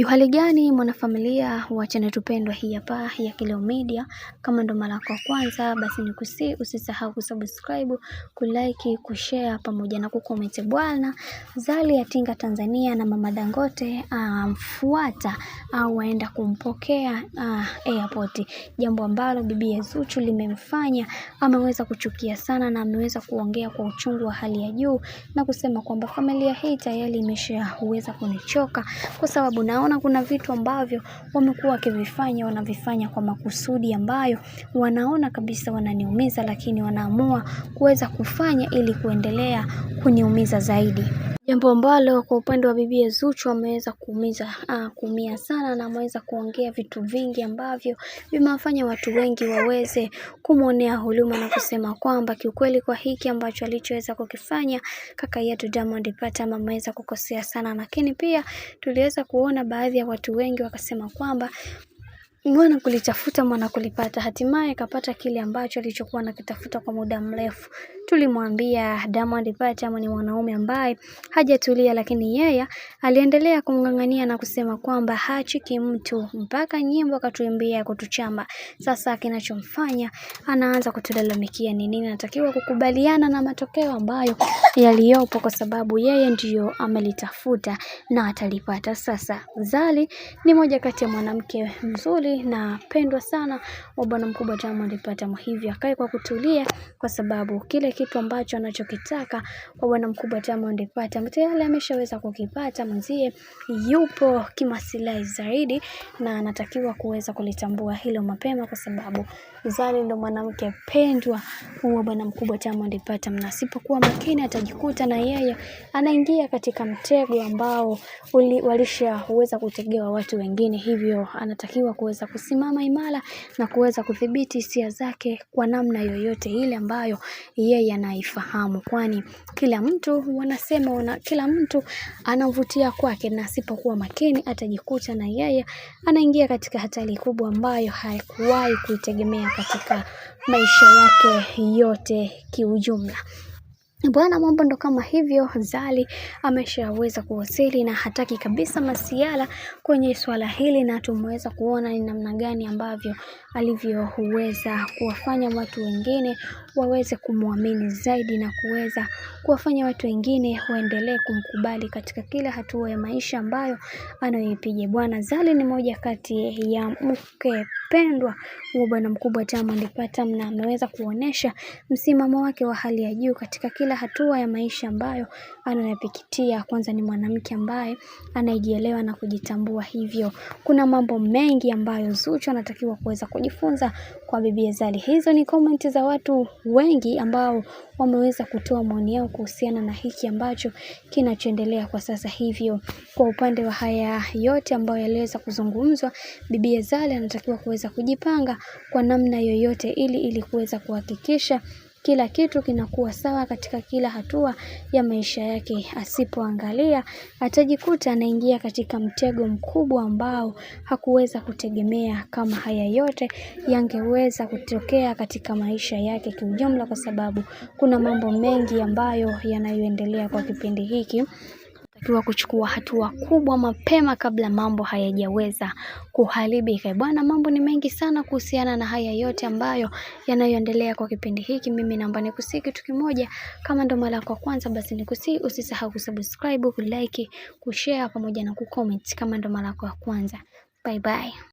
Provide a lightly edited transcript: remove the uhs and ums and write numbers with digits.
Hali gani mwanafamilia wa channel tupendwa hii hapa ya Kileo Media. Kama ndo mara yako ya kwanza basi usisahau kusubscribe, kulike, kushare pamoja na kucomment. Bwana Zari atinga Tanzania na Mama Dangote mfuata au waenda kumpokea airport, jambo ambalo bibi Zuchu limemfanya ameweza kuchukia sana na ameweza kuongea kwa uchungu wa hali ya juu na kusema kwamba familia hii tayari imeshaweza kunichoka, kwa sababu naona kuna vitu ambavyo wamekuwa wakivifanya, wanavifanya kwa makusudi ambayo wanaona kabisa wananiumiza, lakini wanaamua kuweza kufanya ili kuendelea kuniumiza zaidi. Jambo ambalo kwa upande wa bibi Zuchu ameweza kuumia sana na ameweza kuongea vitu vingi ambavyo vimewafanya watu wengi waweze kumuonea huruma na kusema kwamba kiukweli kwa hiki ambacho alichoweza kukifanya kaka yetu Diamond Platnumz ameweza kukosea sana. Lakini pia tuliweza kuona baadhi ya watu wengi wakasema kwamba mwana kulitafuta mwana kulipata, hatimaye kapata kile ambacho alichokuwa anakitafuta kwa muda mrefu. Tulimwambia Diamond Platnumz ni mwanaume ambaye hajatulia, lakini yeye aliendelea kumng'ang'ania na kusema kwamba hachiki mtu, mpaka nyimbo akatuimbia kutuchamba. Sasa kinachomfanya anaanza kutulalamikia ni nini? Anatakiwa kukubaliana na matokeo ambayo yaliyopo, kwa sababu yeye ndiyo amelitafuta na atalipata. Sasa Zari ni moja kati ya mwanamke mzuri na pendwa sana wa bwana mkubwa Diamond Platnumz, hivyo akae kwa kutulia, kwa sababu kile kitu ambacho anachokitaka kwa bwana mkubwa Diamond Platnumz tayari ameshaweza kukipata. Mwenzie yupo kimasilahi zaidi na anatakiwa kuweza kulitambua hilo mapema, kwa sababu Zari ndo mwanamke pendwa wa bwana mkubwa Diamond Platnumz, na asipokuwa makini atajikuta na yeye anaingia katika mtego ambao walishaweza kutegewa watu wengine. Hivyo anatakiwa kuweza kusimama imara na kuweza kudhibiti hisia zake kwa namna yoyote ile ambayo yeye anaifahamu, kwani kila mtu wanasema kila mtu anavutia kwake, na asipokuwa makini atajikuta na yeye anaingia katika hatari kubwa ambayo haikuwahi kuitegemea katika maisha yake yote kiujumla. Bwana, mambo ndo kama hivyo. Zari ameshaweza kuwasili na hataki kabisa masiala kwenye swala hili, na tumeweza kuona ni namna gani ambavyo alivyoweza kuwafanya watu wengine waweze kumwamini zaidi na kuweza kuwafanya watu wengine waendelee kumkubali katika kila hatua ya maisha ambayo anayoipiga. Bwana Zari ni moja kati ya mke pendwa wa bwana mkubwa Diamond Platnumz, na ameweza kuonesha msimamo wake wa hali ya juu katika kila hatua ya maisha ambayo anayapitia. Kwanza ni mwanamke ambaye anajielewa na kujitambua, hivyo kuna mambo mengi ambayo Zuchu anatakiwa kuweza kujifunza kwa bibi Zari. Hizo ni comment za watu wengi ambao wameweza kutoa maoni yao kuhusiana na hiki ambacho kinachoendelea kwa sasa. Hivyo kwa upande wa haya yote ambayo yaliweza kuzungumzwa, bibi Zari anatakiwa kuweza kujipanga kwa namna yoyote ili kuweza kuhakikisha kila kitu kinakuwa sawa katika kila hatua ya maisha yake. Asipoangalia atajikuta anaingia katika mtego mkubwa ambao hakuweza kutegemea kama haya yote yangeweza kutokea katika maisha yake kiujumla, kwa sababu kuna mambo mengi ambayo yanayoendelea kwa kipindi hiki. Takiwa kuchukua hatua kubwa mapema kabla mambo hayajaweza kuharibika. Bwana, mambo ni mengi sana kuhusiana na haya yote ambayo yanayoendelea kwa kipindi hiki. Mimi naomba nikusii kitu kimoja, kama ndo mara yako kwanza basi nikusii usisahau kusubscribe, kulike, kushare pamoja na kucomment kama ndo mara yako kwanza. Bye bye.